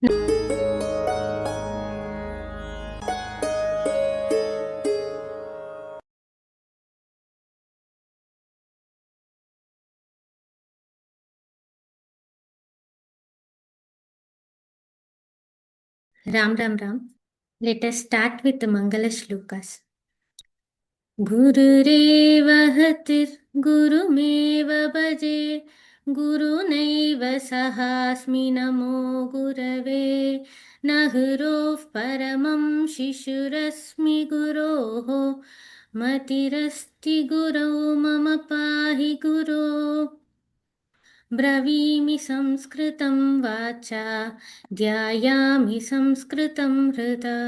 Ram Ram Ram. Let us start with the Mangala Shlokas. गुरुरेवहतिर् गुरुमेव भजे गुरुनैव सहास्मि नमो गुरवे न गुरोः परमं शिशुरस्मि गुरोः मतिरस्ति गुरौ मम पाहि गुरो ब्रवीमि संस्कृतं वाचा ध्यायामि संस्कृतं हृदा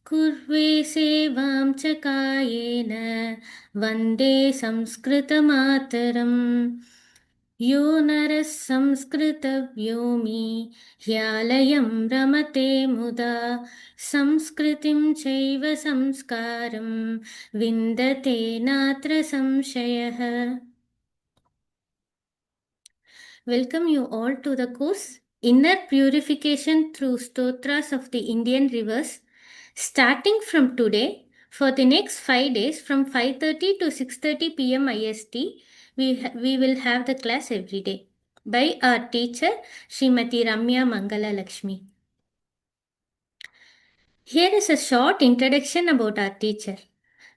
कुर्वे सेवां च कायेन वन्दे संस्कृतमातरम् यो नरः संस्कृतव्योमी ह्यालयं रमते मुदा संस्कृतिं चैव संस्कारं विन्दते नात्र संशयः. Welcome you all to the course Inner Purification Through Stotras of the Indian Rivers. Starting from today, for the next 5 days from 5:30 to 6:30 p.m. IST, we will have the class every day by our teacher Srimati Ramya Mangala Lakshmi. Here is a short introduction about our teacher.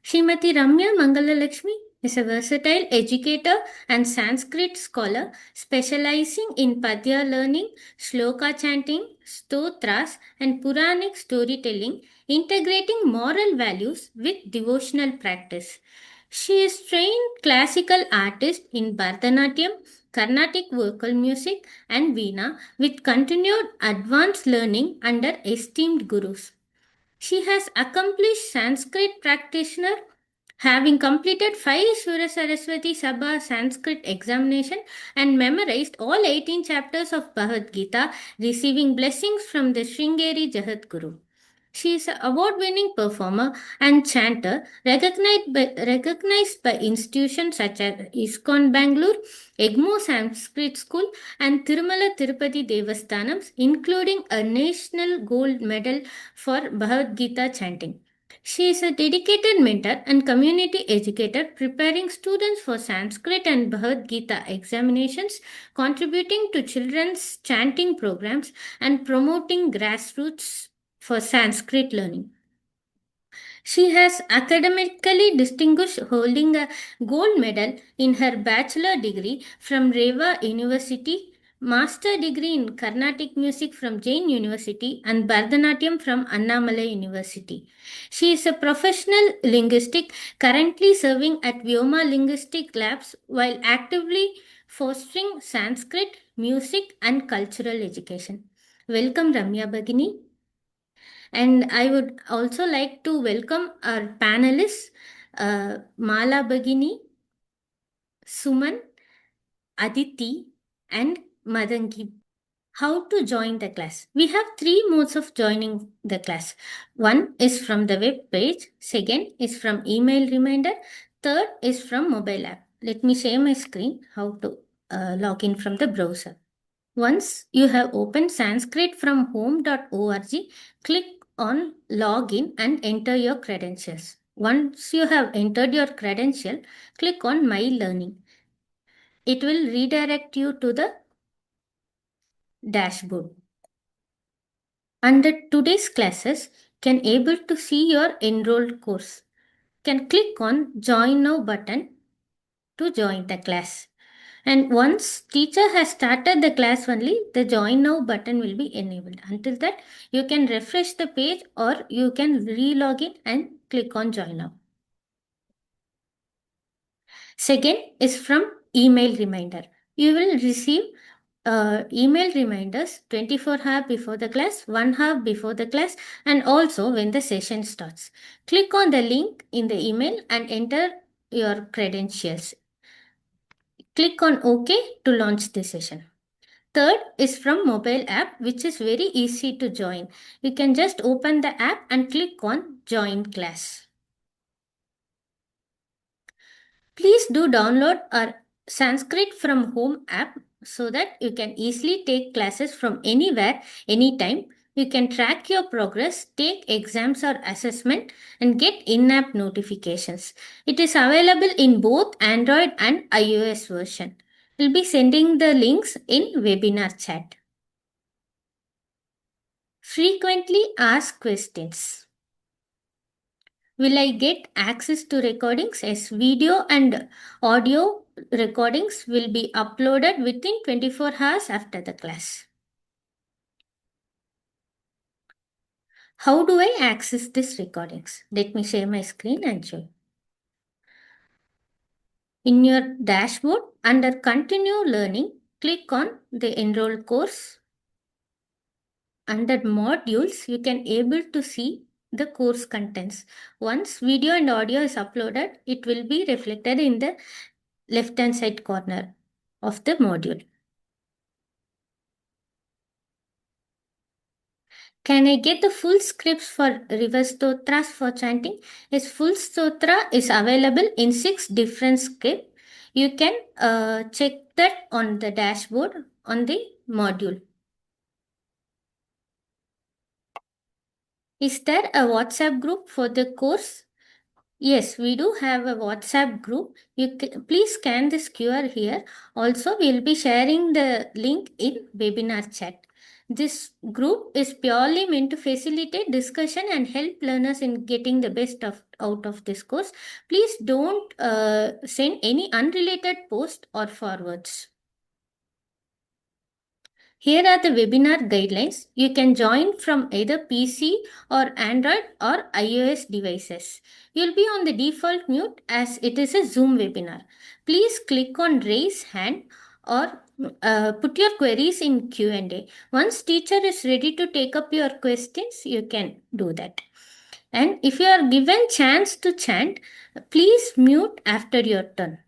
Srimati Ramya Mangala Lakshmi is a versatile educator and Sanskrit scholar specializing in Padya learning, Shloka chanting, Stotras, and Puranic storytelling, integrating moral values with devotional practice. She is trained classical artist in Bharatanatyam, Carnatic vocal music, and Veena with continued advanced learning under esteemed gurus. She has accomplished Sanskrit practitioner, having completed 5 Surya Saraswati Sabha Sanskrit examination and memorized all 18 chapters of Bhagavad Gita, receiving blessings from the Sringeri Jagadguru. She is an award-winning performer and chanter recognized by institutions such as ISKCON Bangalore, EGMO Sanskrit School, and Tirumala Tirupati Devasthanams, including a national gold medal for Bhagavad Gita chanting. She is a dedicated mentor and community educator preparing students for Sanskrit and Bhagavad Gita examinations, contributing to children's chanting programs, and promoting grassroots for Sanskrit learning. She has academically distinguished, holding a gold medal in her bachelor degree from Reva University, master degree in Carnatic music from Jain University, and Bharatanatyam from Annamalai University. She is a professional linguistic currently serving at Vyoma Linguistic Labs while actively fostering Sanskrit, music, and cultural education. Welcome, Ramya Bhagini. And I would also like to welcome our panelists, Mala Bhagini, Suman, Aditi, and Madangi. How to join the class? We have 3 modes of joining the class. One is from the web page, second is from email reminder, third is from mobile app. Let me share my screen how to log in from the browser. Once you have opened sanskritfromhome.org, click on login and enter your credentials. Once you have entered your credential, click on My Learning. It will redirect you to the dashboard. Under today's classes, can able to see your enrolled course. Can click on Join Now button to join the class. And once teacher has started the class only, the join now button will be enabled. Until that, you can refresh the page or you can re-log in and click on join now. Second is from email reminder. You will receive email reminders 24 hours before the class, 1 hour before the class, and also when the session starts. Click on the link in the email and enter your credentials. Click on OK to launch the session. Third is from mobile app, which is very easy to join. You can just open the app and click on join class. Please do download our Sanskrit from Home app so that you can easily take classes from anywhere, anytime. You can track your progress, take exams or assessment, and get in-app notifications. It is available in both Android and iOS version. We'll be sending the links in webinar chat. Frequently asked questions. Will I get access to recordings? Yes, video and audio recordings will be uploaded within 24 hours after the class. How do I access these recordings? Let me share my screen and show you. In your dashboard, under Continue Learning, click on the Enroll course. Under Modules, you can able to see the course contents. Once video and audio is uploaded, it will be reflected in the left-hand side corner of the module. Can I get the full scripts for reverse stotras for chanting? Yes, full stotra is available in 6 different scripts. You can check that on the dashboard on the module. Is there a WhatsApp group for the course? Yes, we do have a WhatsApp group. Please scan this QR here. Also, we'll be sharing the link in webinar chat. This group is purely meant to facilitate discussion and help learners in getting the best out of this course. Please don't send any unrelated post or forwards. Here are the webinar guidelines. You can join from either PC or Android or iOS devices. You'll be on the default mute as it is a Zoom webinar. Please click on raise hand or put your queries in Q&A. Once teacher is ready to take up your questions, you can do that. And if you are given chance to chant, please mute after your turn.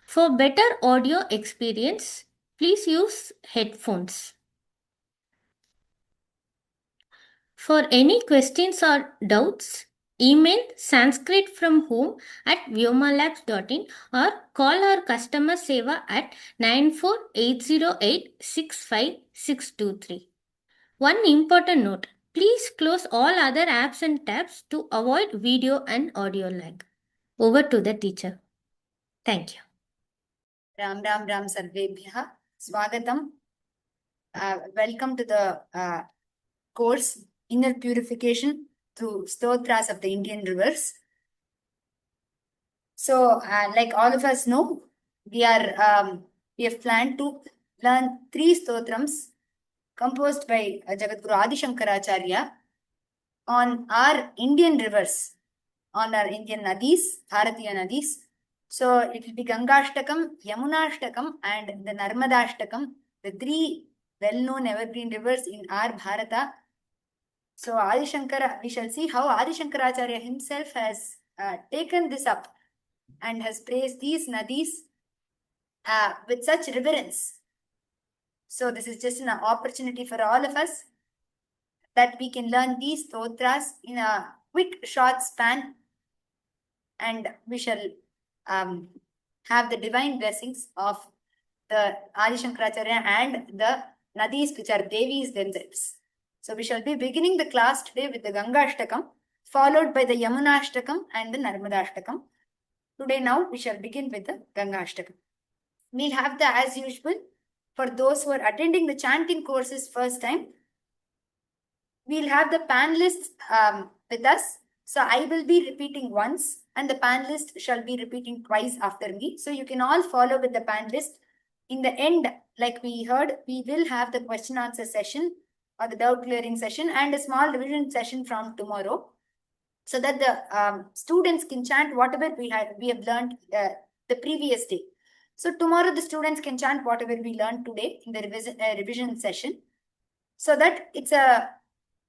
For better audio experience, please use headphones. For any questions or doubts, email Sanskrit from home at vyomalabs.in or call our customer seva at 9480865623. One important note, please close all other apps and tabs to avoid video and audio lag. Over to the teacher. Thank you. Ram Sarvebhyah. Swagatam. Welcome to the course Inner Purification through Stotras of the Indian Rivers. So, like all of us know, we have planned to learn 3 stotrams composed by Jagadguru Adi Shankaracharya on our Indian rivers, on our Indian Nadis, Bharatiya Nadis. So it will be Gangashtakam, Yamunashtakam, and the Narmadashtakam, the 3 well-known evergreen rivers in our Bharata. So Adi Shankara, we shall see how Adi Shankaracharya himself has taken this up and has praised these Nadis with such reverence. So this is just an opportunity for all of us that we can learn these stotras in a quick, short span, and we shall have the divine blessings of the Adi Shankaracharya and the Nadis, which are Devis themselves. So we shall be beginning the class today with the Gangashtakam, followed by the Yamunashtakam and the Narmadashtakam. Today now we shall begin with the Gangashtakam. We'll have the, as usual, for those who are attending the chanting courses first time, we'll have the panelists with us. So I will be repeating once and the panelist shall be repeating twice after me. So you can all follow with the panelist. In the end, like we heard, we will have the question answer session or the doubt clearing session and a small revision session from tomorrow, so that the students can chant whatever we have learned the previous day. So tomorrow the students can chant whatever we learned today in the revision session, so that it's a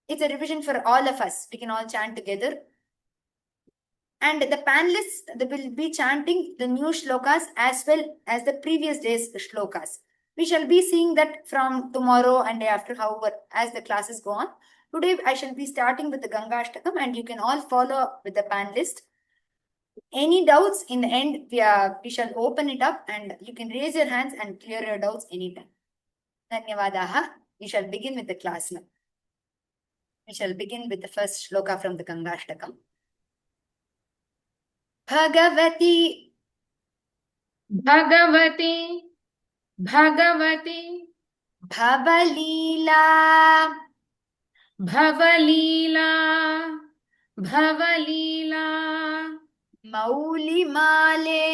revision for all of us. We can all chant together. And the panelists, they will be chanting the new shlokas as well as the previous day's shlokas. We shall be seeing that from tomorrow and day after, however, as the classes go on. Today, I shall be starting with the Gangashtakam and you can all follow with the panelist. Any doubts in the end, we shall open it up and you can raise your hands and clear your doubts anytime. Dhanyavadaha. We shall begin with the class now. We shall begin with the first shloka from the Gangashtakam. Bhagavati, Bhagavati Bhagavati Bhavalila, भवलीला भवलीला Maulimale,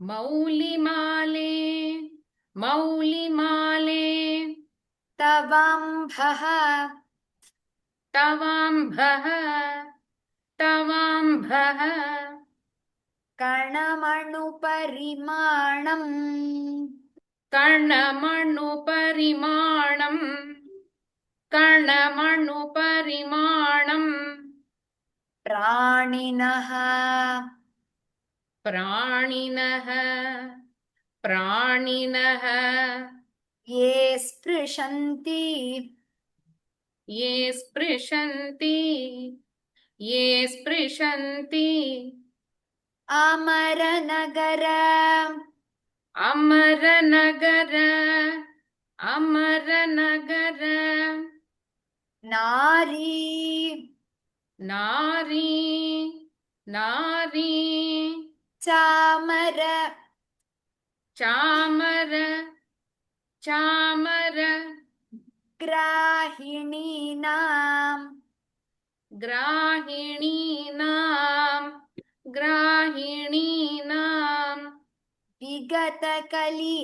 मौलिमाले मौलिमाले Tavambhaha, तवाम्भः तवाम्भः Karnamanu कर्णमणुपरिमाणम् कर्णमणुपरिमाणम् Praninaha, प्राणिनः प्राणिनः Ye Sprishanti, ये स्पृशन्ति ये स्पृशन्ति Amaranagara, Amarnagar Amarnagar Nari, नारी नारी Chamara, चामर चामर Grahininam, ग्राहिणीनां ग्राहिणीनां Vigatakali,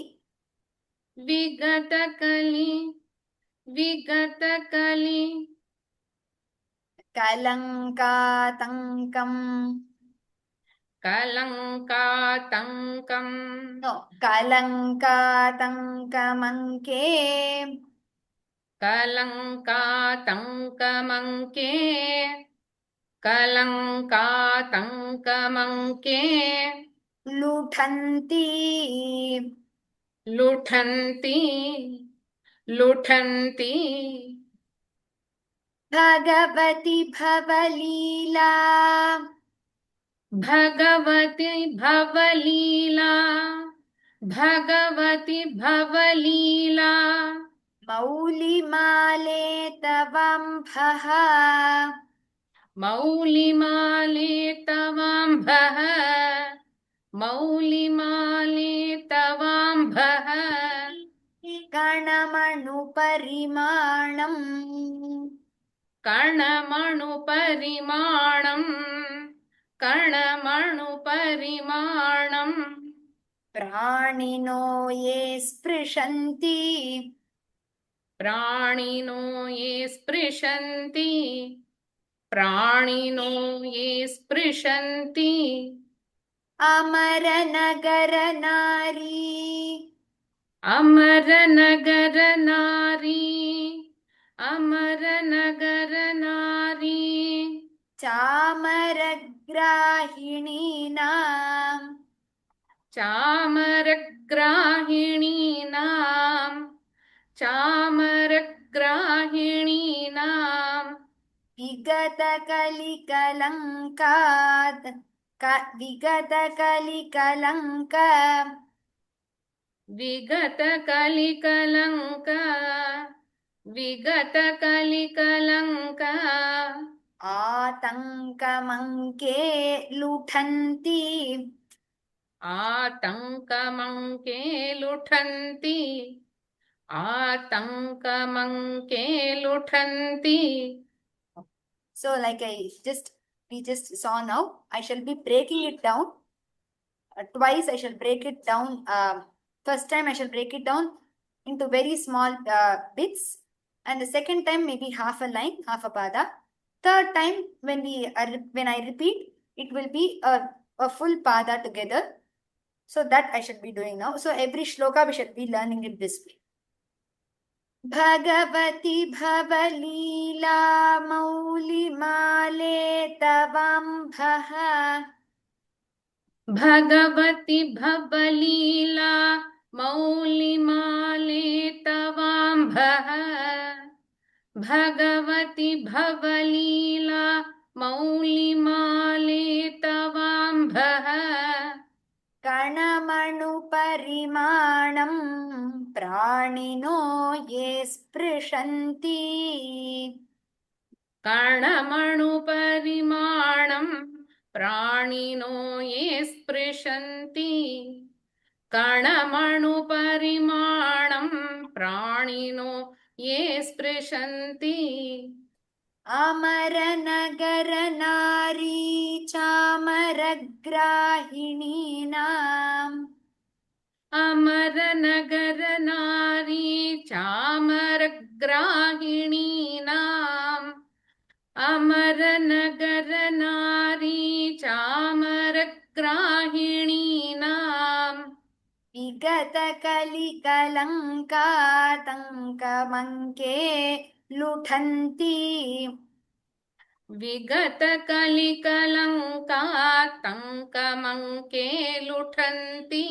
विगतकलि विगतकलि Kalankatankam, कलङ्कातङ्कं no, Kalankatankamankhe, कलङ्कातङ्कमङ्के कलङ्कातङ्कमङ्के Luthanti, लुठन्ति लुठन्ति Bhagavati Bhavalila, भगवति भवलीला भगवति भवलीला Maulimale Tavambhaha, मौलिमाले तवाम्भः मौलिमाले तवाम्भः Ganamanu कर्णमणुपरिमाणम् कर्णमणुपरिमाणम् Pranino Ye Sprishanti, प्राणिनो ये स्पृशन्ति प्राणिनो ये स्पृशन्ति Amaranagara Nari, अमरनगर नारी अमरनगर नारी Chamaragrahininam, चामरग्राहिणीनां चामरग्राहिणीनां Vigatakalikalangkat, Vigatakalikalangka, विगतकलिकलङ्क विगतकलिकलङ्क Atankamanke Luthanti, आतङ्कमङ्के लुठन्ति आतङ्कमङ्के लुठन्ति. So like we just saw now, I shall be breaking it down. Twice I shall break it down. First time I shall break it down into very small bits. And the second time maybe half a line, half a pada. Third time when I repeat, it will be a full pada together. So that I should be doing now. So every shloka we should be learning it this way. Bhagavati Bhavalila Maulimale Tavambhaha, भगवति भवलीला मौलिमाले तवाम्भः भगवति भवलीला मौलिमाले तवाम्भः कणमणुपरिमाणं प्राणिनो ये स्पृशन्ति कर्णमणुपरिमाणं प्राणिनो ये स्पृशन्ति कर्णमणुपरिमाणं प्राणिनो ये स्पृशन्ति अमरनगरनारी चामरग्राहिणीनाम् अमरनगरनारी चामरग्राहिणीनाम् अमरनगरनारी चामरग्राहिणीनाम् विगतकलिकलङ्कातङ्कमङ्के लुठन्ति विगतकलिकलङ्कातङ्कमङ्के लुठन्ति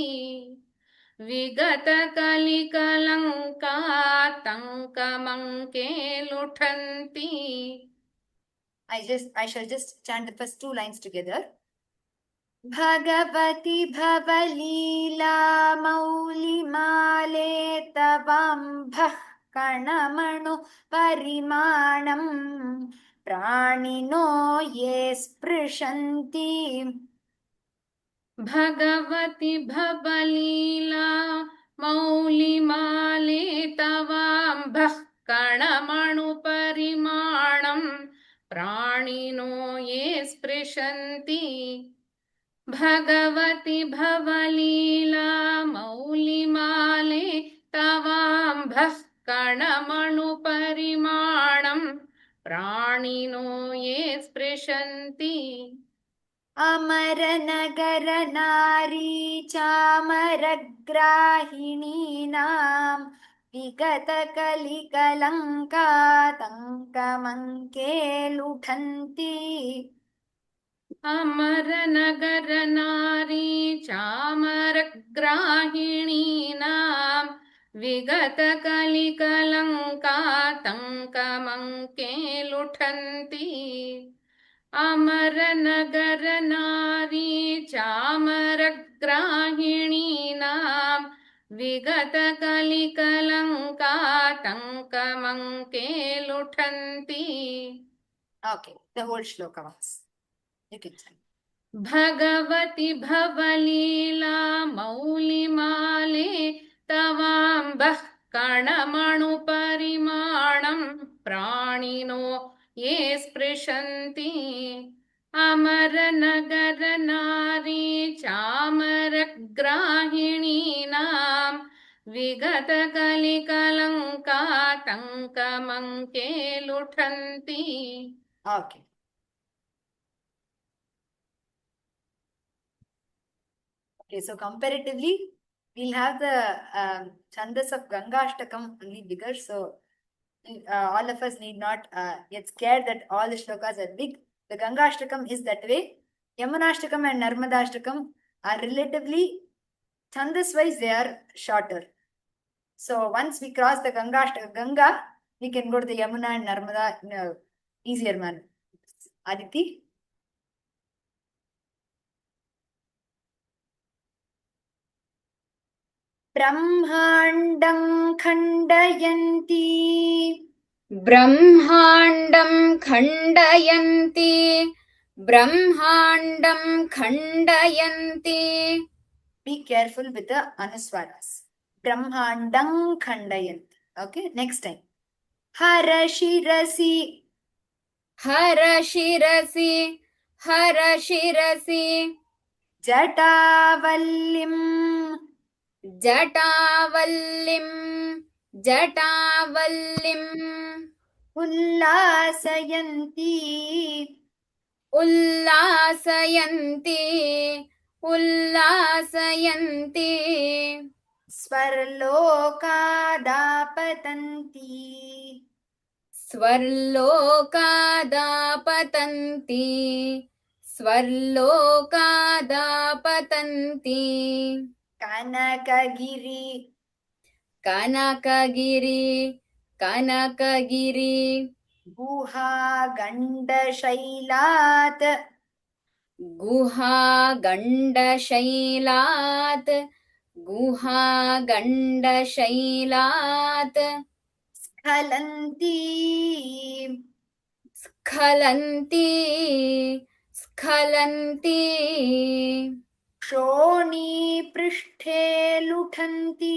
विगतकलिकलङ्कातङ्कमङ्के लुठन्ति I shall just chant the first two lines together. भगवति भवलीला मौलिमाले तवाम्भः कणमणु परिमाणं प्राणिनो ये स्पृशन्ति भगवति भवलीला मौलिमाले तवाम्भः कणमणुपरिमाणं प्राणिनो ये स्पृशन्ति भगवति भवलीला मौलिमाले तवाम्भः कणमणुपरिमाणं प्राणिनो ये स्पृशन्ति अमरनगरनारी चामरग्राहिणीनां विगतकलिकलङ्कातङ्कमङ्के लुठन्ति अमरनगरनारी चामरग्राहिणीनां विगतकलिकलङ्कातङ्कमङ्के लुठन्ति अमरनगरनारी चामरग्राहिणीनां विगतकलिकलङ्कातङ्कमङ्के लुठन्ति Okay, the whole shloka once. You can chant. भगवति भवलीला मौलिमाले तवाम्भः कणमणुपरिमाणं प्राणिनो ये स्पृशन्ति अमरनगरनारी चामरग्राहिणीनां विगतकलिकलङ्कातङ्कमङ्के लुठन्ति Okay. Okay, so comparatively, we'll have the chandas of Gangashtakam only bigger. So all of us need not get scared that all the shlokas are big. The Gangashtakam is that way. Yamunashtakam and Narmadashtakam are relatively, chandas wise, they are shorter. So once we cross the Ganga, we can go to the Yamuna and Narmada in a easier manner. Aditi? ब्रह्माण्डं खण्डयन्ति ब्रह्माण्डं खण्डयन्ति ब्रह्माण्डं खण्डयन्ति Be careful with the anuswaras. Brahmandam khandayanti. Okay, next time. Harashirasi. हरशिरसि हरशिरसि Jatavallim. जटावल्लिं जटावल्लिम् Ullasayanti. उल्लासयन्ति उल्लासयन्ति Swarlokadapatanti. स्वर्लोकादापतन्ति स्वर्लोकादापतन्ति Kanakagiri. कनकगिरि कनकगिरि गुहागण्डशैलात् गुहागण्डशैलात् गुहागण्डशैलात् स्खलन्ती स्खलन्ति स्खलन्ति क्षोणीपृष्ठे लुठन्ती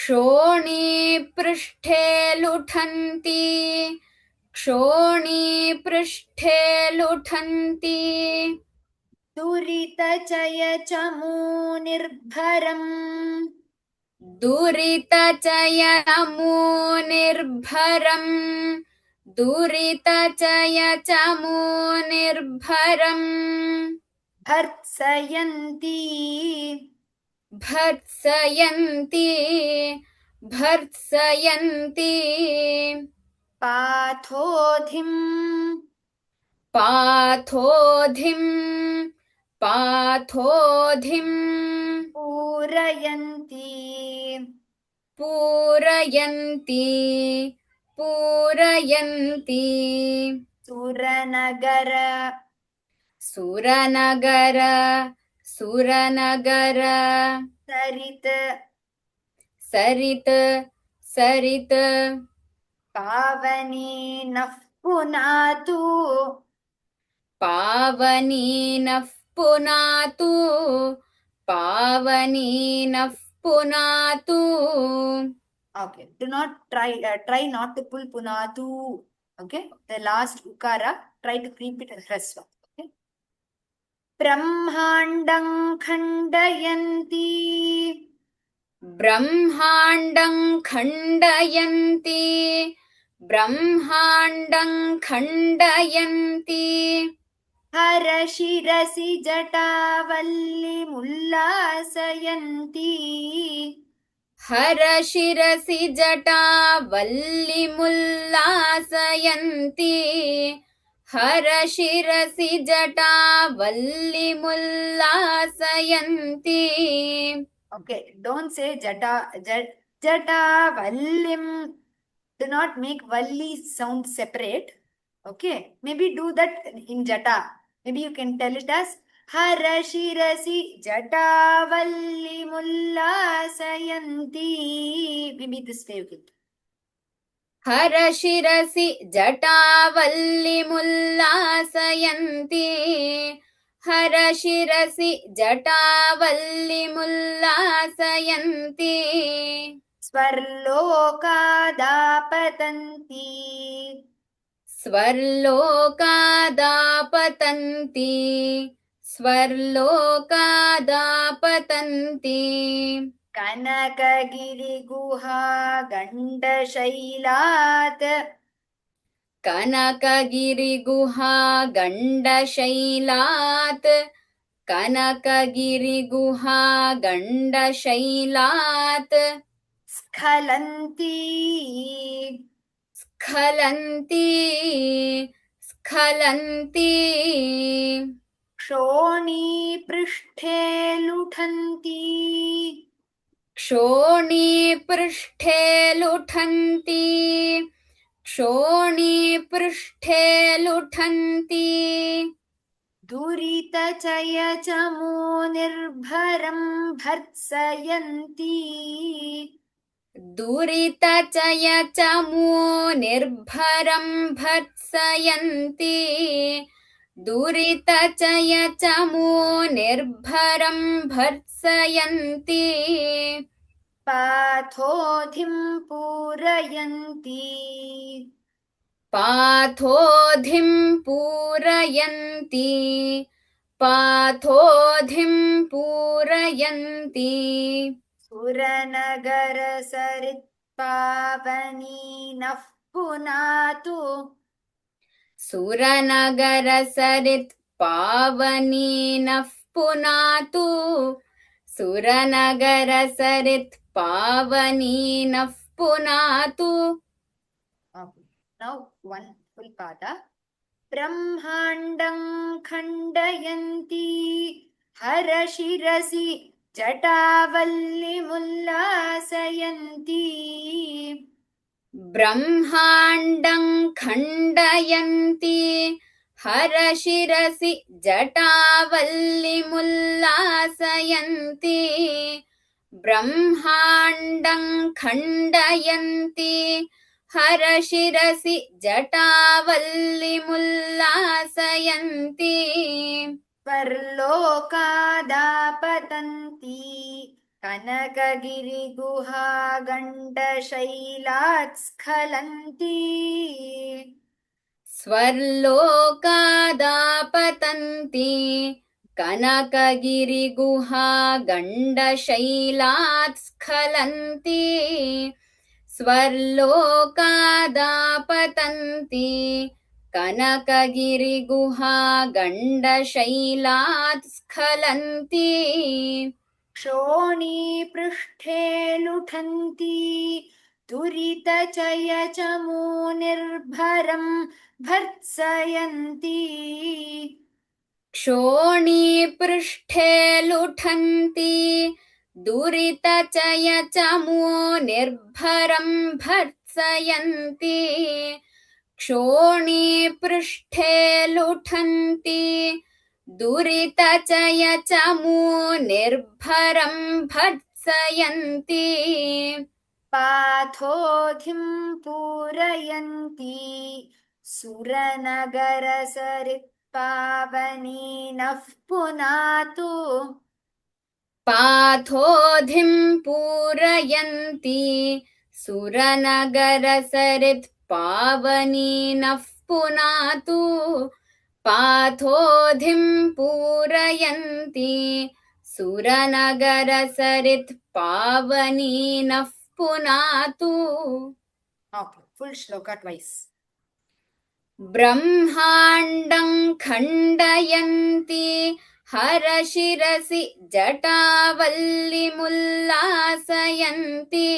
क्षोणीपृष्ठे लुठन्ति क्षोणीपृष्ठे लुठन्ति दुरितचयचमूनिर्भरम् दुरितचयचमूनिर्भरम् दुरितचयचमूनिर्भरम् भर्त्सयन्ती भर्त्सयन्ति भर्त्सयन्ति पाथोधिम् पाथोधिम् पाथोधिम् पूरयन्ती पूरयन्ति पूरयन्ति सुरनगर सुरनगर सुरनगर सरित सरित सरित पावनी नः पुनातु पावनी नः पुनातु पावनी नः पुनातु Okay, do not try not to pull punatu. Okay, the last ukara, try to keep it as hrasva. Okay, brahmandam khandayanti ब्रह्माण्डं खण्डयन्ति ब्रह्माण्डं खण्डयन्ति हरशिरसि जटावल्लिमुल्लासयन्ती हरशिरसि जटावल्लिमुल्लासयन्ति हरशिरसि जटावल्लिमुल्लासयन्ति Okay, don't say jata vallim. Do not make valli sound separate. Okay, maybe do that in jata. Maybe you can tell it as harashirasi jata valli mullasayanti. Maybe this way you can. हरशिरसि जटावल्लिमुल्लासयन्ति हरशिरसि जटावल्लिमुल्लासयन्ति स्वर्लोकादापतन्ति स्वर्लोकादापतन्ति स्वर्लोकादापतन्ति कनकगिरिगुहा गण्डशैलात् कनकगिरिगुहा गण्डशैलात् कनकगिरिगुहा गण्डशैलात् स्खलन्ती स्खलन्ति स्खलन्ति क्षोणीपृष्ठे लुठन्ती क्षोणीपृष्ठे लुठन्ति क्षोणीपृष्ठे लुठन्ति दुरितचयचमूनिर्भरम् भर्त्सयन्ती दुरितचयचमूनिर्भरं भर्त्सयन्ति दुरितचयचमूनिर्भरं भर्त्सयन्ति पाथोधिम् पूरयन्ती पाथोधिं पूरयन्ति पाथोधिं पूरयन्ति सुरनगरसरित्पावनी नः पुनातु सुरनगरसरित् पावनी नः पुनातु सुरनगरसरित् पावनी नः पुनातु Now one full pada. Brahmandam khandayanti harashirasi jatavalli mullasayanti ब्रह्माण्डं खण्डयन्ती हरशिरसि जटावल्लिमुल्लासयन्ती ब्रह्माण्डं खण्डयन्ती हरशिरसि जटावल्लिमुल्लासयन्ती वर्लोकादापतन्ती कनकगिरिगुहागण्डशैलात् स्खलन्ती स्वर्लोकादापतन्ती कनकगिरिगुहा गण्डशैलात् स्खलन्ती स्वर्लोकादापतन्ती कनकगिरिगुहा गण्डशैलात् स्खलन्ती क्षोणीपृष्ठे लुठन्ती दुरितचयचमूनिर्भरं भर्त्सयन्ती क्षोणीपृष्ठे लुठन्ती दुरितचयचमो निर्भरं भर्त्सयन्ती क्षोणीपृष्ठे लुठन्ती दुरितचयचमो निर्भरं भर्त्सयन्ती पाथोधिं पूरयन्ती सुरनगरसरित्पावनी नः पुनातु पाथोधिं पूरयन्ती सुरनगरसरित्पावनी नः पुनातु पाथोधिं पूरयन्ती सुरनगरसरित्पावनी नः पुनातु Okay, full shloka twice. ब्रह्माण्डं खण्डयन्ती हरशिरसि जटावल्लिमुल्लासयन्ती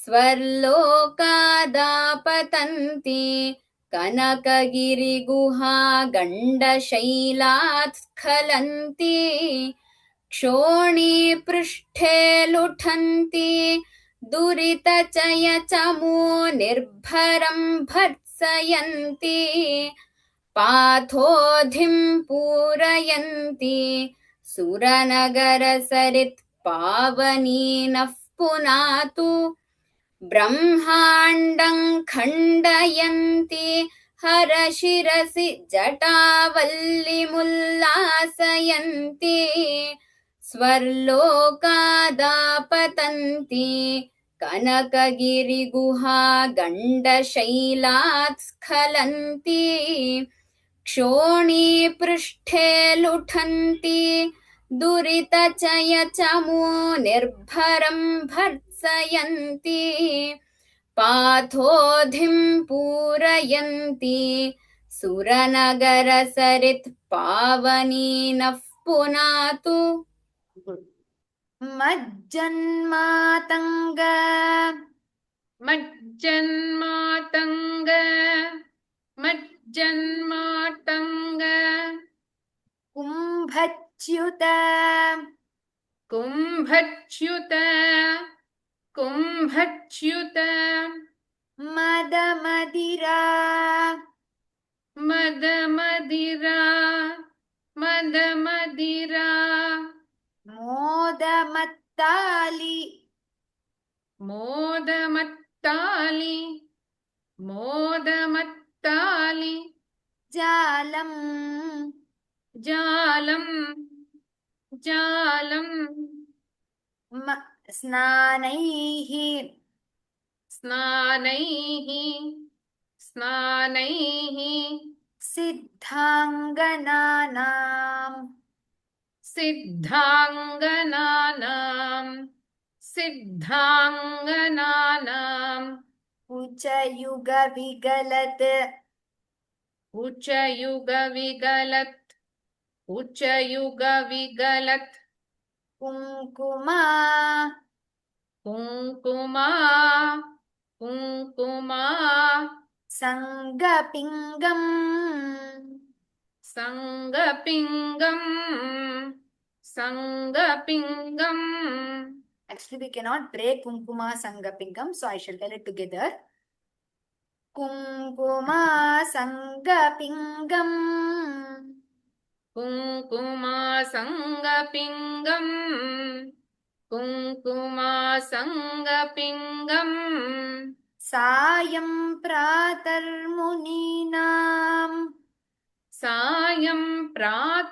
स्वर्लोकादापतन्ती कनकगिरिगुहा गण्डशैलात् स्खलन्ती क्षोणीपृष्ठे लुठन्ती दुरितचयचमो निर्भरं भर्त्सयन्ती पाथोधिं पूरयन्ती सुरनगरसरित्पावनी नः पुनातु ब्रह्माण्डं खण्डयन्ती हरशिरसि जटावल्लिमुल्लासयन्ती स्वर्लोकादापतन्ती कनकगिरिगुहा गण्डशैलात् स्खलन्ती क्षोणीपृष्ठे लुठन्ती दुरितचयचमो निर्भरं भर्त्सयन्ती पाथोधिं पूरयन्ती सुरनगरसरित्पावनी नः पुनातु मज्जन्मातङ्ग मज्जन्मातङ्ग मज्जन्मातङ्ग कुम्भच्युत कुम्भच्युत कुम्भच्युत मदमदिरा मदमदिरा मदमदिरा मोदमत्तालि मोदमत्तालि मोदमत्तालि जालं जालं जालं स्नानैः स्नानैः स्नानैः सिद्धाङ्गनानाम् सिद्धाङ्गनानां सिद्धाङ्गनानाम् उचयुगविगलत् उच्चयुगविगलत् उच्चयुगविगलत् कुङ्कुमा कुङ्कुमा कुङ्कुमा सङ्गपिङ्गम् सङ्गपिङ्गम् सङ्गपिङ्गम् Actually, we cannot break Kumkuma Sangapingam, so I shall tell it together. Kumkuma Sangapingam. कुङ्कुमासङ्गपिङ्गम् कुङ्कुमासङ्गपिङ्गम् सायं प्रातर्मुनीनाम् सायं प्रातर्मुनीनां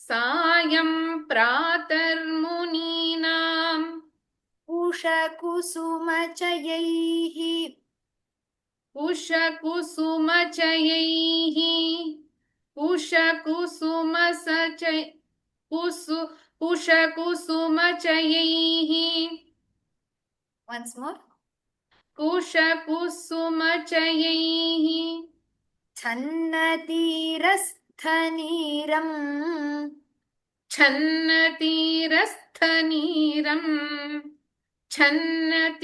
सायं प्रातर्मुनीनाम् उषकुसुमचयैः उषकुसुमचयैः उषकुसुमसचय उषकुसुमचयैः once more कुशकुसुमचयैः छन्नतीरस्थनीरम् छन्नतीरस्थनीरम् छन्नतीरस्थनीरम्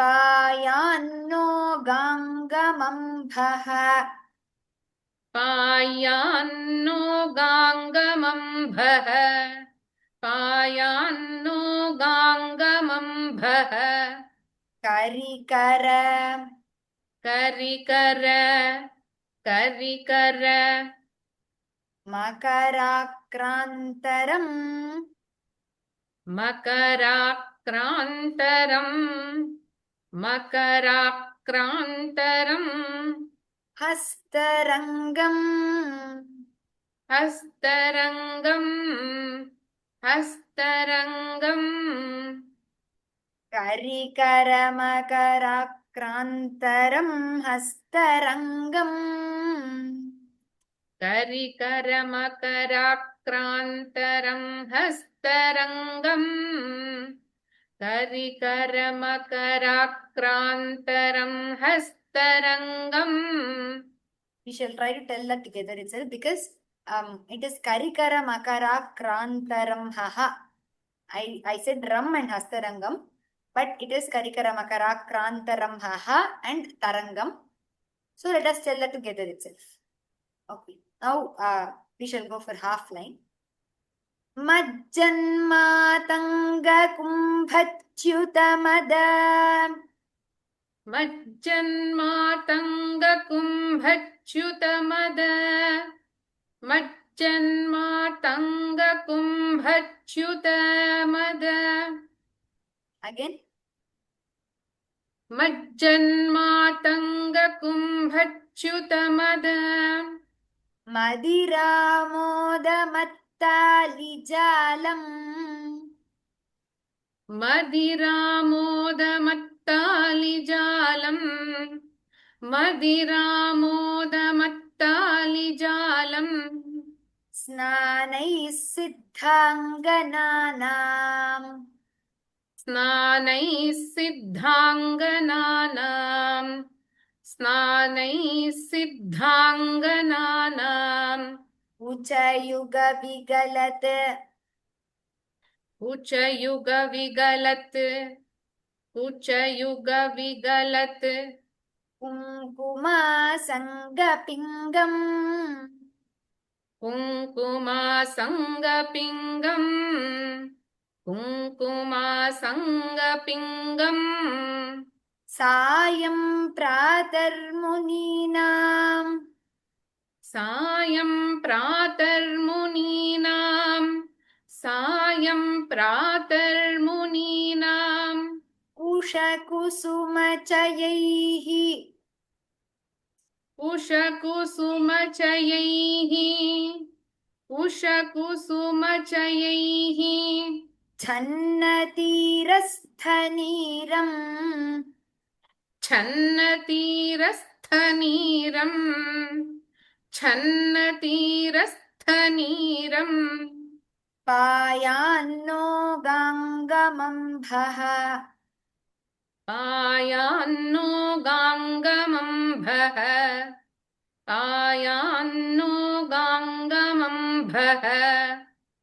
पायान्नो गाङ्गमम्भः पायान्नो गाङ्गमम्भः पायान्नो गाङ्गमम्भः करिकर करिकर करिकर मकराक्रान्तरम् मकराक्रान्तरम् मकराक्रान्तरम् हस्तरङ्गम् हस्तरङ्गम् हस्तरङ्गम् करिकरमकराक्रान्तरम् हस्तरङ्गम् करिकरमकराक्रान्तरम् हस्तरङ्गम् करिकरमकराक्रान्तरम् हस्तरङ्गम्. We shall try to tell that together itself because it is karikara makara krantaram haha. I said ram and hastarangam, but it is karikara makara krantaram haha and tarangam. So let us tell that together itself. Okay. Now we shall go for half line. Majjanmatanga kumbhatyutamada मज्जन्मातङ्गकुम्भच्युतमद मज्जन्मातङ्गकुम्भच्युतमद again. मज्जन्मातङ्गकुम्भच्युतमद मदिरामोदमत्तालिजालम् मदिरामोदमत्तालिजालम् मदिरामोदमत्तालिजालम् स्नानैः सिद्धाङ्गनानाम् स्नानैः सिद्धाङ्गनानाम् स्नानैः सिद्धाङ्गनानाम् उचयुगविगलत् उचयुगविगलत् उचयुगविगलत् कुङ्कुमासङ्गपिङ्गम् कुङ्कुमासङ्गपिङ्गम् कुङ्कुमासङ्गपिङ्गम् सायं प्रातर्मुनीनाम् सायं प्रातर्मुनीनाम् सायं प्रातर्मुनीनाम् उषकुसुमचयैः उषकुसुमचयैः उषकुसुमचयैः छन्नतीरस्थनीरम् छन्नतीरस्थनीरम् छन्नतीरस्थनीरम् पायान्नो गाङ्गमम्भः पायान्नो गाङ्गमम्भः पायान्नो गाङ्गमम्भः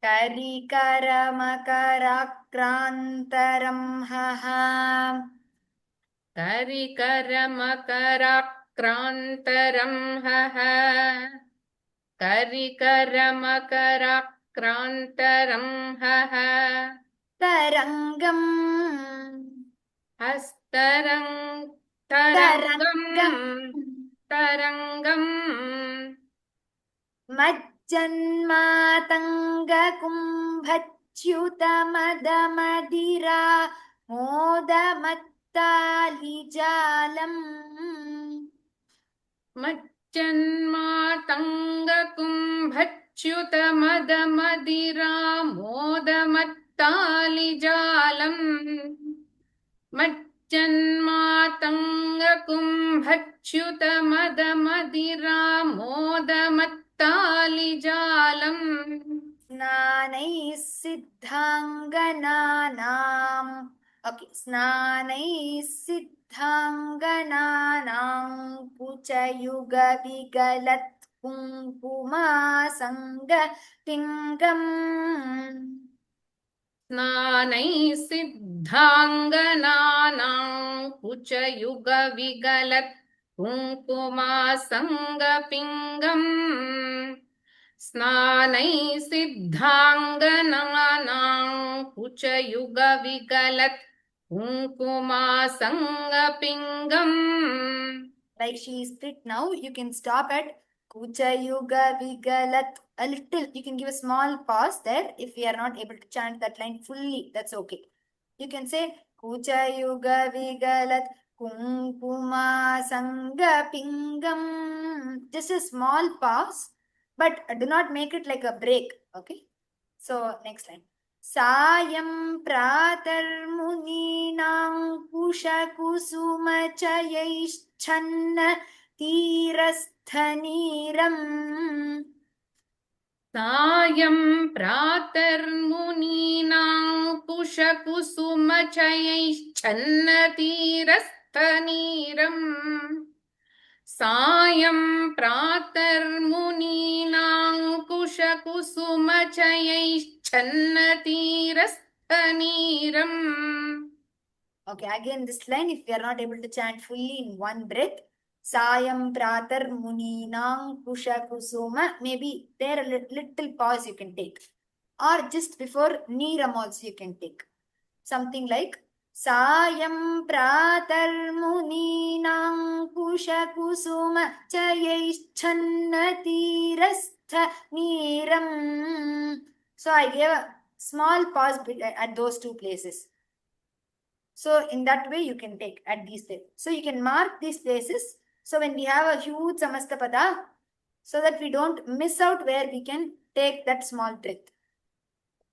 करिकरमकराक्रान्तरम् हः करिकरमकराक्रान्तरम् हः करिकरमकराक्रान्तरंहः तरङ्गम् हस्तरङ्ग तरङ्गम् तरङ्गम् मज्जन्मातङ्गकुम्भच्युतमदमदिरा मोदमत्तालिजालम् मज्जन्मातङ्गकुम्भच्युतमदमदिरामोदमत्तालिजालम् स्नानैः सिद्धाङ्गनानाम् स्नानैः सिद्धाङ्गनानां कुचयुगविगलत् कुङ्कुमासङ्ग पिङ्गम् स्नानैः सिद्धाङ्गनानां कुचयुगविगलत् कुङ्कुमासङ्गपिङ्गम् स्नानैः सिद्धाङ्गनानां कुचयुगविगलत् कुङ्कुमासङ्गपिङ्गम्. Like she is split now, you can stop at Kuchayuga Vigalat. A little, you can give a small pause there if we are not able to chant that line fully. That's okay. You can say Kuchayuga Vigalat Kunkuma Sanga Pingam. Just a small pause, but do not make it like a break. Okay. So next line. सायं प्रातर्मुनीनां कुशकुसुमचयैश्छन्न तीरस्थनीरम् सायं प्रातर्मुनीनां कुशकुसुमचयैश्चन्नतीरस्थनीरम् सायं प्रातर्मुनीनां कुशकुसुमचयैश्चन्नतीरस्थनीरम्. Okay, again this line, if we are not able to chant fully in one breath, Sayam Pratar Muninang Kusha Kusuma, maybe there a little pause you can take. Or just before Neeram also you can take. Something like Sayam Pratar Muninang Kusha Kusuma Chayaishchanna Tirastha Neeram. So I gave a small pause at those two places. So in that way you can take at these places. So you can mark these places. So when we have a huge Samastapada, so that we don't miss out where we can take that small breath.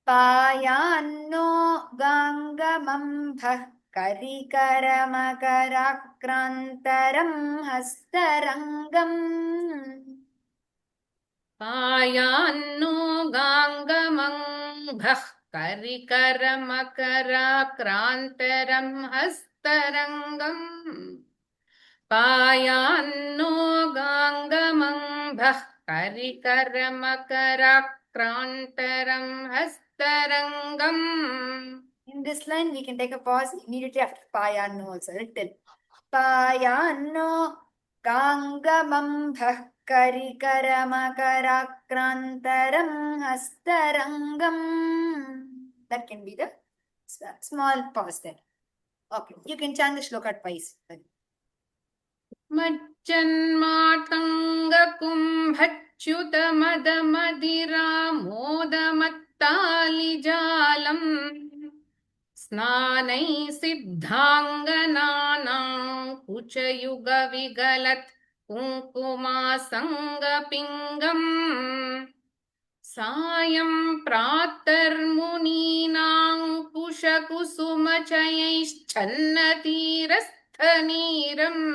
Payanno gangamambha karikaramakarakrantaram hastarangam. पायान्नो गाङ्गमङ्घः करिकरमकराक्रान्तरं हस्तरङ्गम् पायान्नो गाङ्गमङ्घः करिकरमकराक्रान्तरं हस्तरङ्गम्. In this line, we can take a pause immediately after Payanno also. Written. Payanno Gangamambha Karikaramakarakrantaram Hastarangam. That can be the small pause there. Okay, you can chant the shloka twice. मज्जन्मातङ्गकुम्भच्युतमदमदिरामोदमत्तालिजालम् स्नानैः सिद्धाङ्गनानां कुचयुगविगलत् कुङ्कुमासङ्गपिङ्गम् सायं प्रातर्मुनीनां कुशकुसुमचयैश्चन्नतीरस्थनीरम्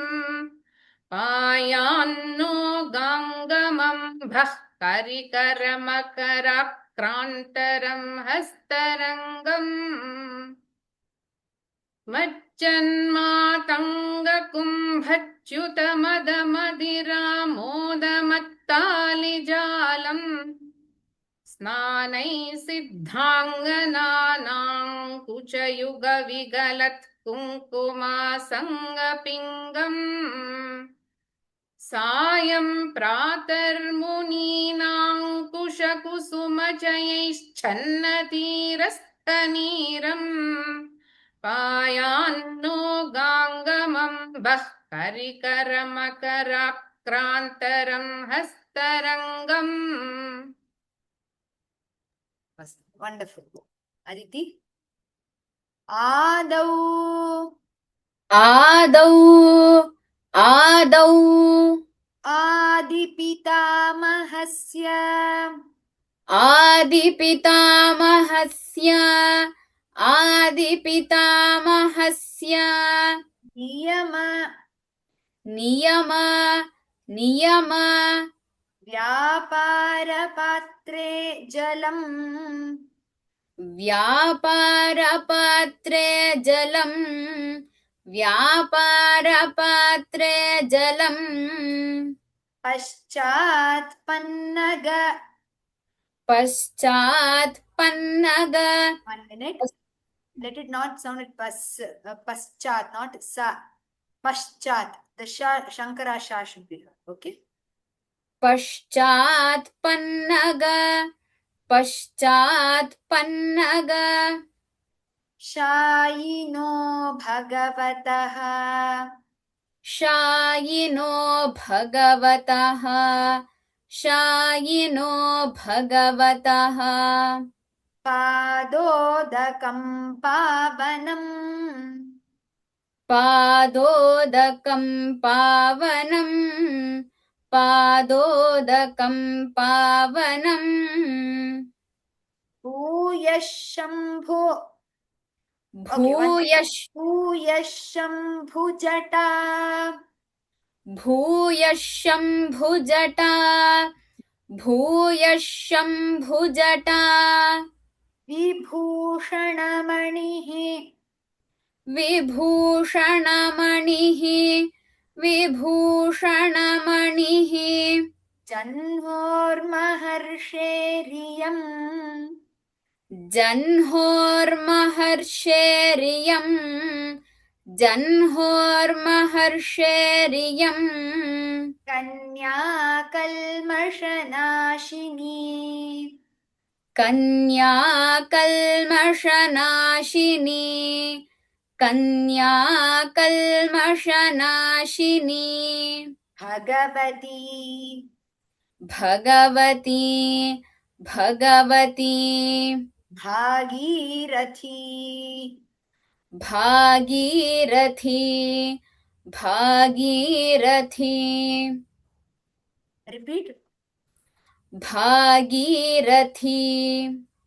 पायान्नो गाङ्गमम्भः करिकरमकराक्रान्तरं हस्तरङ्गम् मज्जन्मातङ्गकुम्भच्युतमदमदिरामोदमत्तालिजालम् स्नानैः सिद्धाङ्गनानां कुचयुगविगलत् कुङ्कुमासङ्गपिङ्गम् सायं प्रातर्मुनीनाङ्कुशकुसुमजयैश्छन्नतीरस्तनीरम् पायान्नो गाङ्गमम्बः परिकरमकराक्रान्तरं हस्तरङ्गम्. Wonderful. Aditi. आदौ आदौ आदौ आदिपितामहस्य आदिपितामहस्य आदिपितामहस्य नियम नियम नियम व्यापारपात्रे जलम् व्यापारपात्रे जलम् व्यापारपात्रे जलम् पश्चात्पन्नग पश्चात्पन्नग 1 minute. Let it not sound it paschat, not sa. Paschat. The Shankara Sha should be here. Okay. पश्चात्पन्नग पश्चात्पन्नग शायिनो भगवतः शायिनो भगवतः शायिनो भगवतः पादोदकं पावनम् पादोदकं पावनम् पादोदकं पावनम् भूयः शम्भो भूयः भूयः शम्भुजटा भूयः शम्भुजटा भूयः शम्भुजटा विभूषणमणिः विभूषणमणिः विभूषणमणिः जह्नोर्महर्षेरियम् जह्नोर्महर्षेरियम् जह्नोर्महर्षेरियम् कन्याकल्मषनाशिनी कन्याकल्मषनाशिनी कन्याकल्मषनाशिनी भगवती भगवती भगवती भागीरथी भागीरथी भागीरथी रिपीट भागीरथी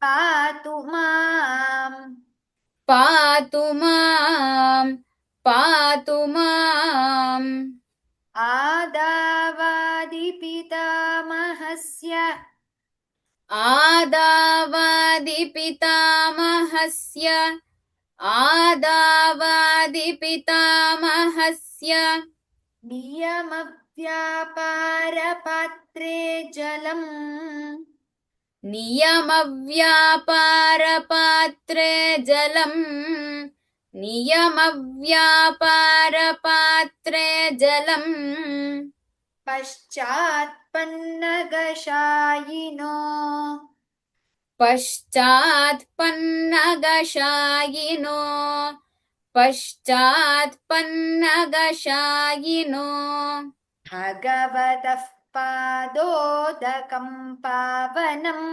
पातु माम् पातु माम् पातु माम् आदावादिपितामहस्य आदावादिपितामहस्य आदावादिपितामहस्य नियमव्यापारपात्रे जलम् नियमव्यापारपात्रे जलम् नियमव्यापारपात्रे जलम् पश्चात्पन्नगशायिनो पश्चात्पन्नगशायिनो पश्चात्पन्नगशायिनो भगवतः पादोदकं पावनम्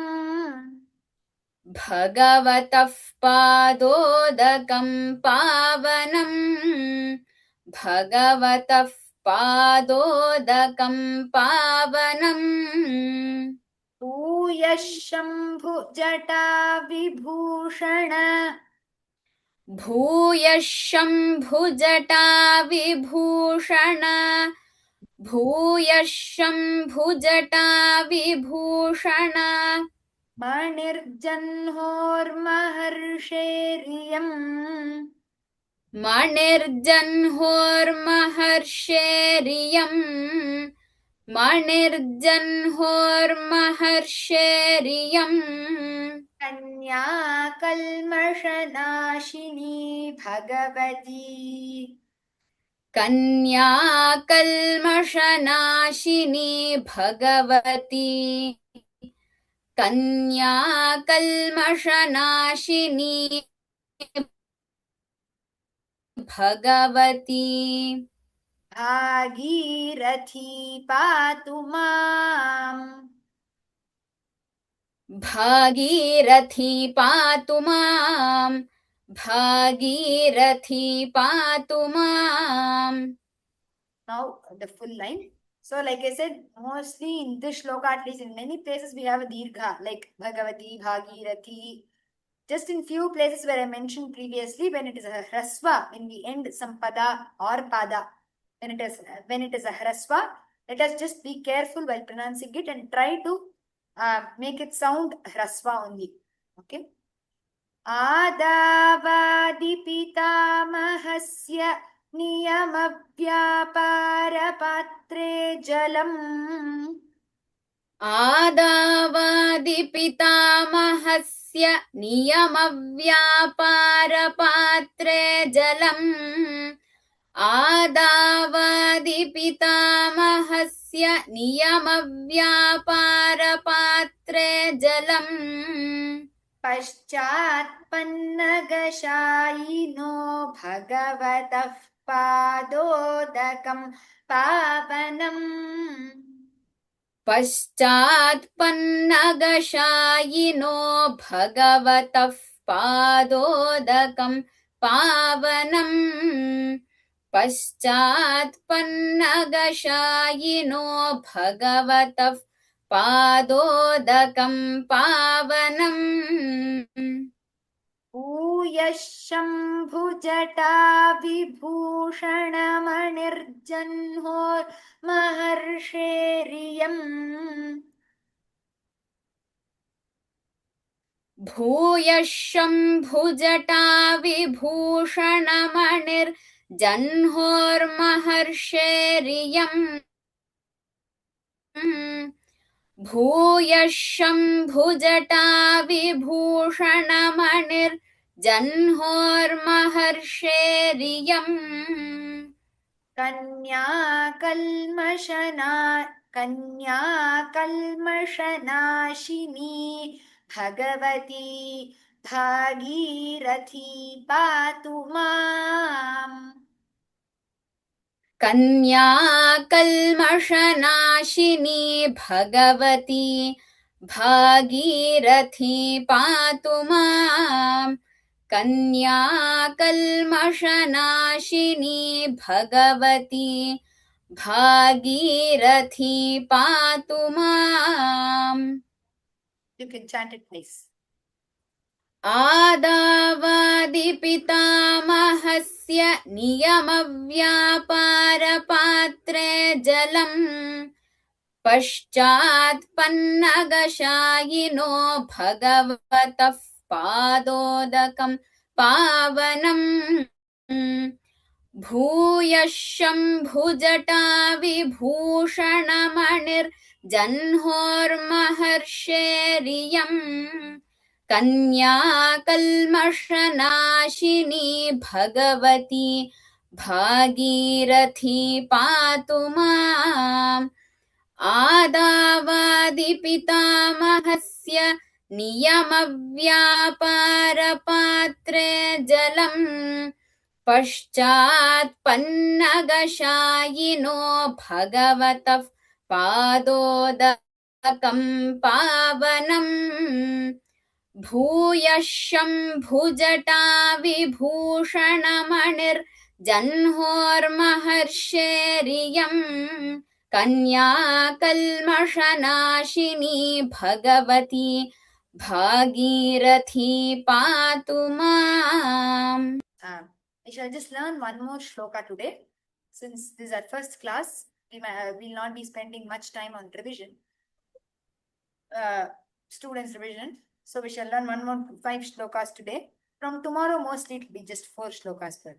भगवतः पादोदकं पावनम् भगवतः पादोदकं पावनम् भूयः शम्भुजटा विभूषण भूयः शम्भुजटा विभूषण भूयः शम्भुजटा विभूषण मणिर्जह्नोर्महर्षेरियम् मणिर्जह्नोर्महर्षेरियम् मणिर्जह्नोर्महर्षेरियम् कन्याकल्मषनाशिनी भगवती कन्या कल्मषनाशिनी भगवती कन्या कल्मषनाशिनी भगवती भागीरथी पातु माम् भागीरथी पातु माम् भागीरथी पातु माम् Now the full line. So like I said, mostly in this shloka, at least in many places we have a dirgha like Bhagavati, Bhagirathi. Just in few places where I mentioned previously, when it is a hrasva, when we end some pada or pada, when it is a hrasva, let us just be careful while pronouncing it and try to make it sound hrasva only. Okay. आदावादिपितामहस्य नियमव्यापारपात्रे जलम् आदावादिपितामहस्य नियमव्यापारपात्रे जलम् आदावादिपितामहस्य नियमव्यापारपात्रे जलम् पश्चात्पन्नगशायिनो भगवतः पादोदकं पावनम् पश्चात्पन्नगशायिनो भगवतः पादोदकं पावनम् पश्चात्पन्नगशायिनो भगवतः पादोदकं पावनम् भूयः शम्भुजटा विभूषणमणिर्जह्नोर्महर्षेरियम् भूयः शम्भुजटा विभूषणमणिर्जह्नोर्महर्षेरियम् भूयः शम्भुजटा विभूषणमणिर्जह्नोर्महर्षेरियम् कन्याकल्मषनाशिनी भगवती भागीरथी पातु माम् कन्या कल्मषनाशिनी भगवती भागीरथी पातु माम् कन्या कल्मषनाशिनी भगवती भागीरथी पातु माम् You can chant it, please. आदावादिपितामहस्य नियमव्यापारपात्रे जलम् पश्चात्पन्नगशायिनो भगवतः पादोदकं पावनम् भूयः शम्भुजटा विभूषणमणिर्जह्नोर्महर्षेरियम् कन्या कल्मषनाशिनी भगवती भागीरथी पातु माम् आदावादिपितामहस्य नियमव्यापारपात्रे जलम् पश्चात्पन्नगशायिनो भगवतः पादोदकं पावनम् भूयः शम्भुजटा विभूषणमणिर्जह्नोर्महर्षेरियम् कन्या कल्मषनाशिनी भगवती भागीरथी पातु माम् We shall just learn one more shloka today. Since this is our first class, we will not be spending much time on revision, students' revision. So we shall learn one more 5 shlokas today. From tomorrow, mostly it will be just 4 shlokas per.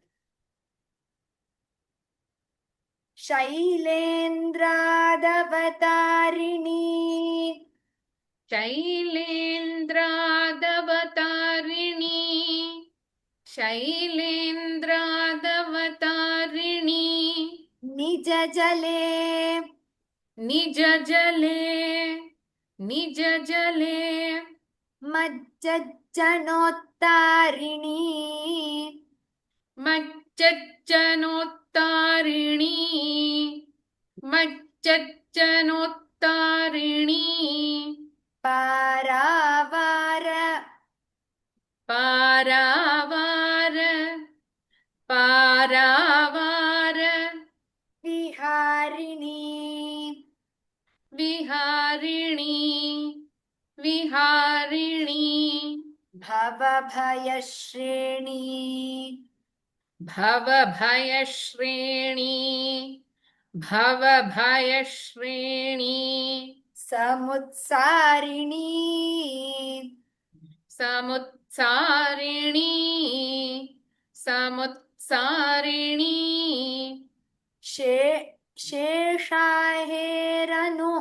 शैलेन्द्रादवतारिणी शैलेन्द्रादवतारिणी शैलेन्द्रादवतारिणी निज जले निज जले निज जले मज्जज्जनोत्तारिणी मच्चच्चनोत्तारिणी मच्चच्चनोत्तारिणी पारावार पारावार पारावार विहारिणी विहारिणी विहारिणी भवभयश्रेणी भवभयश्रेणी भवभयश्रेणी समुत्सारिणी समुत्सारिणी समुत्सारिणी शेषाहेरनु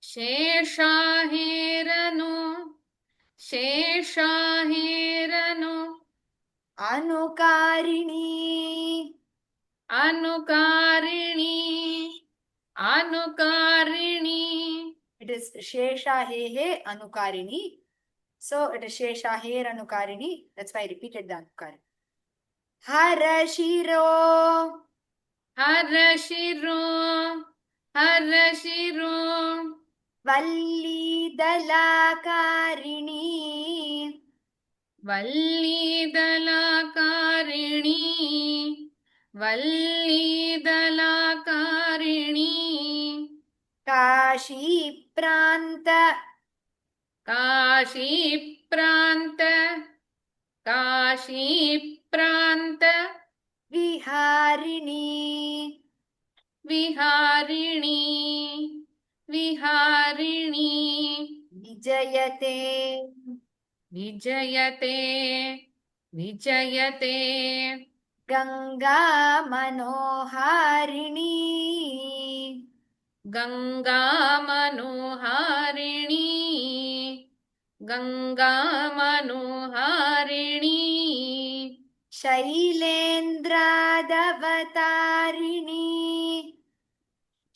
शेषाहेरनु शेषाहेरनु अनुकारिणी अनुकारिणी अनुकारिणी. It is Sheshahehe Anukarini. So it is Sheshaher Anukarini. That's why I repeated the Anukarini. Harashiro हरशिरो हरशिरो Valli Dalakarini वल्लीदलाकारिणी वल्लीदलाकारिणी Kashi Pranta काशीप्रान्त काशीप्रान्त Viharini विहारिणी विहारिणी Vijayate विजयते विजयते Ganga Manoharini Ganga मनोहारिणी Ganga मनोहारिणी शैलेन्द्रादवतारिणी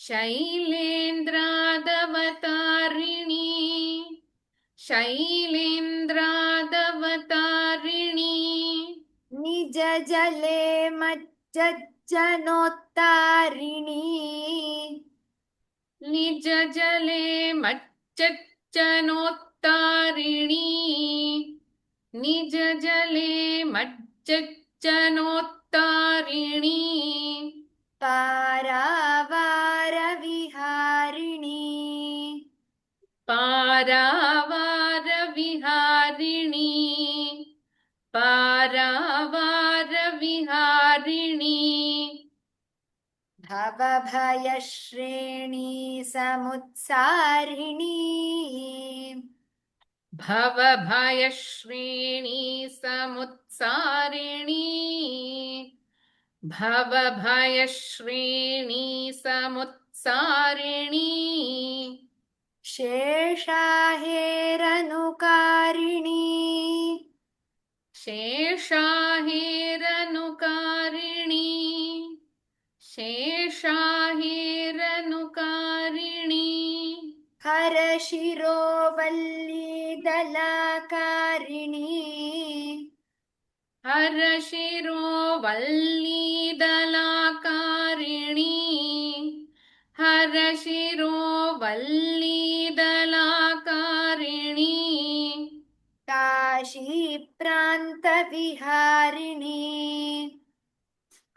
शैलेन्द्रादवतारिणी शैलेन्द्रादवतारिणी निज जले मज्जज्जनोत्तारिणी निज जले मच्चच्चनोत्तारिणी निज जले मच्चच्चनोत्तारिणी पारावार विहारिणी पारावार विहारिणी पारावार विहारिणी भवभयश्रेणी समुत्सारिणी भवभयश्रेणी समुत्सारिणी भवभयश्रेणी समुत्सारिणी शेषाहेरनुकारिणी शेषाहेरनुकारिणी शेषाहेरनुकारिणी हरशिरो वल्लीदलाकारिणी हरशिरो वल्लीदलाकारिणी हरशिरो वल्लीदलाकारिणी काशीप्रान्तविहारिणी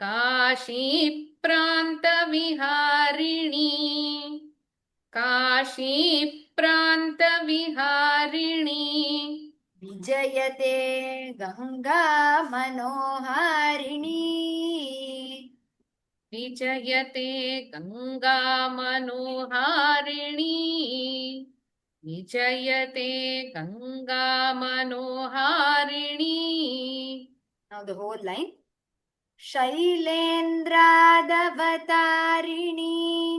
काशीप्रान्तविहारिणी काशीप्रान्तविहारिणी विजयते गंगा मनोहारिणी विजयते गंगा मनोहारिणी विजयते Ganga मनोहारिणी. Now the whole line. शैलेन्द्रादवतारिणी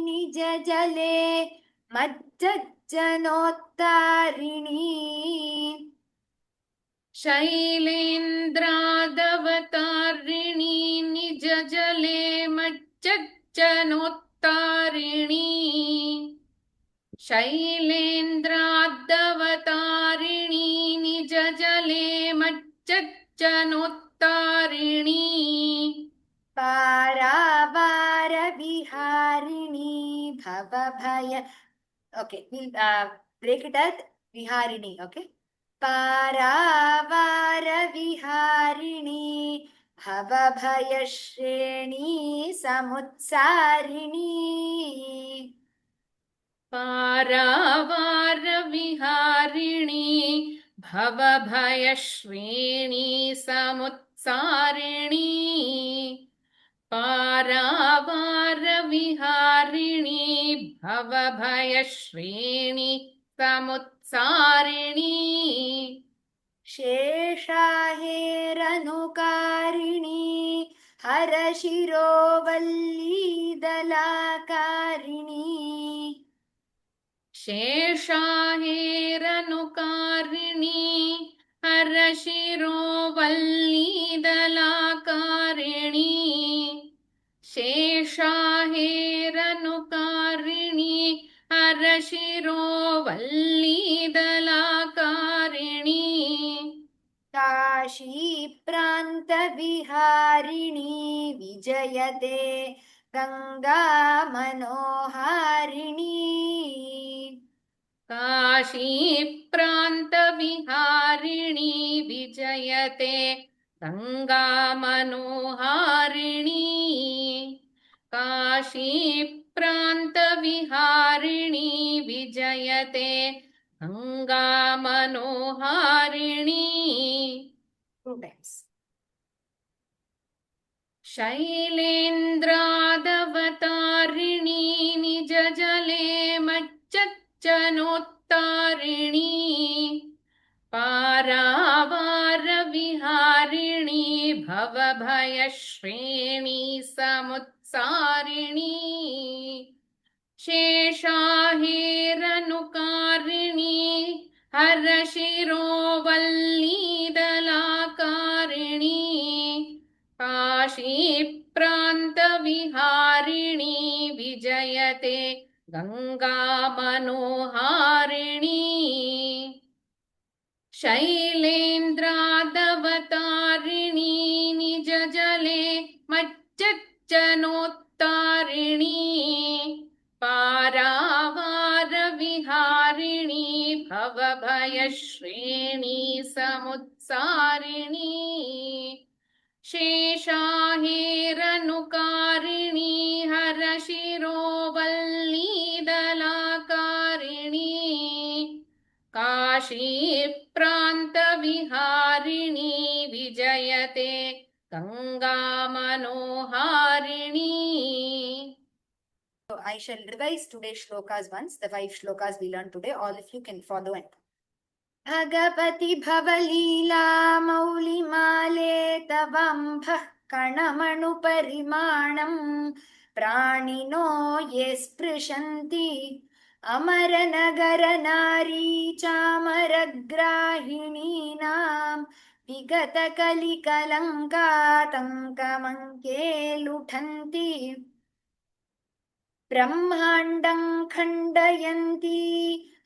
निज जले मज्जज्जनोत्तारिणी शैलेन्द्रादवतारिणी निज जले मच्च मच्चच्चनोत्तारिणी शैलेन्द्राद्दवतारिणी निजजले मच्चच्चनोत्तारिणी पारावारविहारिणी भवभय. Okay, we'll break it at viharini. Okay, पारावारविहारिणी भवभयश्रेणी समुत्सारिणी. पारावारविहारिणी भवभयश्रेणी समुत्सारिणी पारावारविहारिणी भवभयश्रेणी समुत्सारिणी शेषाहेरनुकारिणी हरशिरोवल्लीदलाकारिणी. शेषाहेरनुकारिणी हरशिरोवल्लीदलाकारिणी शेषाहेरनुकारिणी हरशिरोवल्लीदलाकारिणी काशीप्रान्तविहारिणी विजयते गङ्गा मनोहारिणी. काशीप्रान्तविहारिणी विजयते गङ्गा मनोहारिणी काशीप्रान्तविहारिणी विजयते गङ्गा मनोहारिणी. 2 times. शैलेन्द्रादवतारिणी निजजले मच्चच्चनोत्तारिणी पारावारविहारिणी भवभयश्रेणी समुत्सारिणी शेषाहेरनुकारिणी हरशिरोवल्लीदलाकारिणी काशीप्रान्तविहारिणी विजयते गङ्गा मनोहारिणी शैलेन्द्रादवतारिणी निजजले मच्चच्चनोत्तारिणी पारावारविहारिणी भवभयश्रेणी समुत्सारिणी शेषाहेरनुकारिणी हरशिरोवल्लीदलाकारिणी काशीप्रान्तविहारिणी विजयते Ganga मनोहारिणी. So I shall revise today's shlokas once. The 5 shlokas we learned today. All of you can follow it. भगवति भवलीला मौलिमाले तवाम्भः कणमणुपरिमाणम् प्राणिनो ये स्पृशन्ति अमरनगरनारी चामरग्राहिणीनां विगतकलिकलङ्कातङ्कमङ्के लुठन्ति ब्रह्माण्डं खण्डयन्ति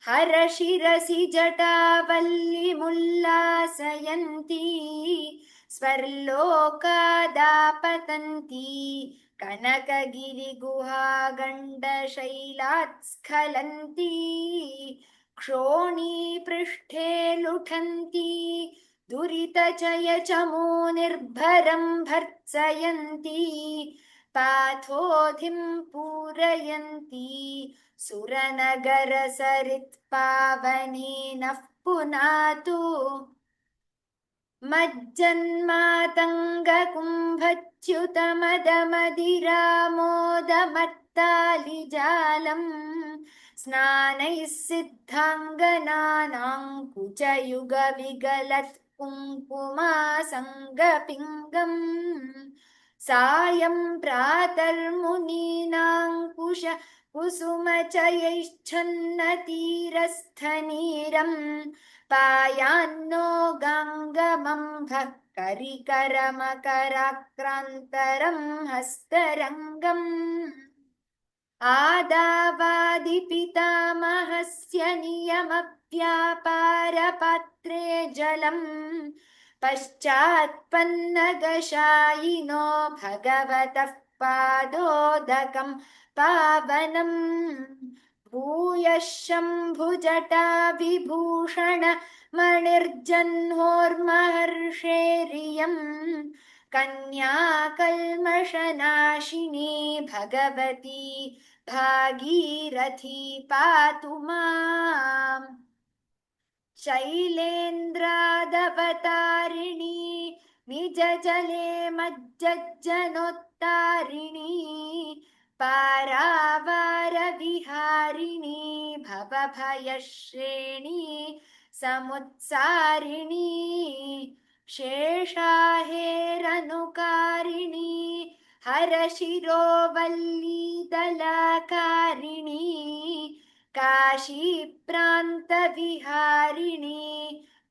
हरशिरसि जटावल्लिमुल्लासयन्ति स्वर्लोकादापतन्ति कनकगिरिगुहागण्डशैलात् स्खलन्ति क्षोणीपृष्ठे लुठन्ति दुरितचयचमूनिर्भरं भर्त्सयन्ति पाथोधिं पूरयन्ति सुरनगरसरित्पावने नः पुनातु मज्जन्मातङ्गकुम्भच्युतमदमदिरामोदमत्तालिजालम् स्नानैः सिद्धाङ्गनानां कुचयुगविगलत् कुङ्कुमासङ्गपिङ्गम् सायं प्रातर्मुनीनां कुसुमचयैश्छन्नतीरस्थनीरं पायान्नो गाङ्गमम्भः करिकरमकराक्रान्तरं हस्तरङ्गम् आदावादिपितामहस्य नियमव्यापारपात्रे जलम् पश्चात्पन्नगशायिनो भगवतः पादोदकं पावनम् भूयः शम्भुजटाभिभूषण मणिर्जह्नोर्महर्षेरियम् कन्याकल्मषनाशिनी भगवती भागीरथी पातु माम् शैलेन्द्रादवतारिणी निजजले मज्जज्जनोत्तारिणी पारावारविहारिणी भवभयश्रेणी समुत्सारिणी शेषाहेरनुकारिणी हरशिरोवल्लीदलाकारिणी काशीप्रान्तविहारिणी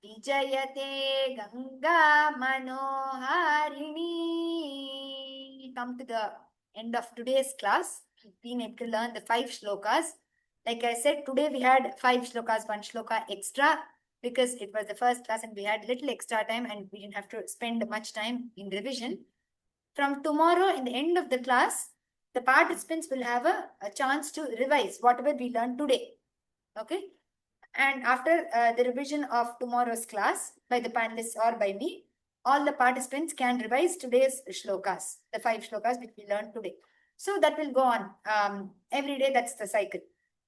विजयते Ganga मनोहारिणी. Come to the end of today's class. We've been able to learn the 5 shlokas. Like I said, today we had 5 shlokas, 1 shloka extra because it was the first class and we had little extra time and we didn't have to spend much time in revision. From tomorrow, in the end of the class, the participants will have a chance to revise whatever we learned today. Okay. And after the revision of tomorrow's class by the panelists or by me, all the participants can revise today's shlokas, the 5 shlokas which we learned today. So that will go on every day. That's the cycle.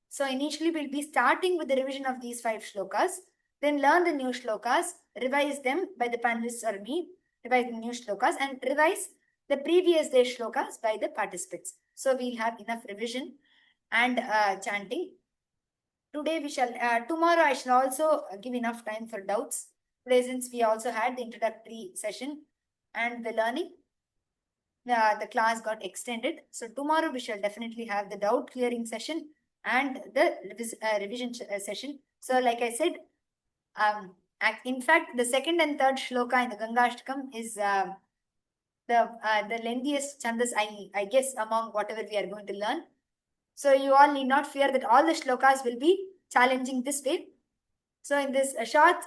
So initially we'll be starting with the revision of these 5 shlokas, then learn the new shlokas, revise them by the panelists or me, revise the new shlokas and revise the previous day shlokas by the participants. So we'll have enough revision and chanting. Today we shall, tomorrow I shall also give enough time for doubts. Today, since we also had the introductory session and the learning, the class got extended. So tomorrow we shall definitely have the doubt clearing session and the revision session. So like I said, in fact, the second and third shloka in the Gangashtakam is the lengthiest chandas, I guess, among whatever we are going to learn. So you all need not fear that all the shlokas will be challenging this way. So in this short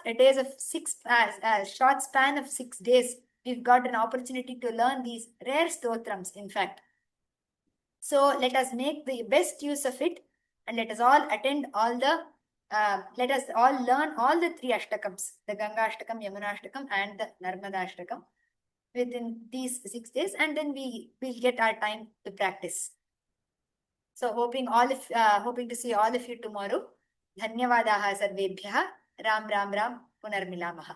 span of 6 days, we've got an opportunity to learn these rare stotrams, in fact. So let us make the best use of it and let us all attend all the, let us all learn all the 3 ashtakams, the Ganga Ashtakam, Yamuna Ashtakam and the Narmada Ashtakam within these 6 days, and then we will get our time to practice. So hoping to see all of you tomorrow. Dhanyavadaha sarvebhyah. Ram Ram Ram. Punarmilamaha.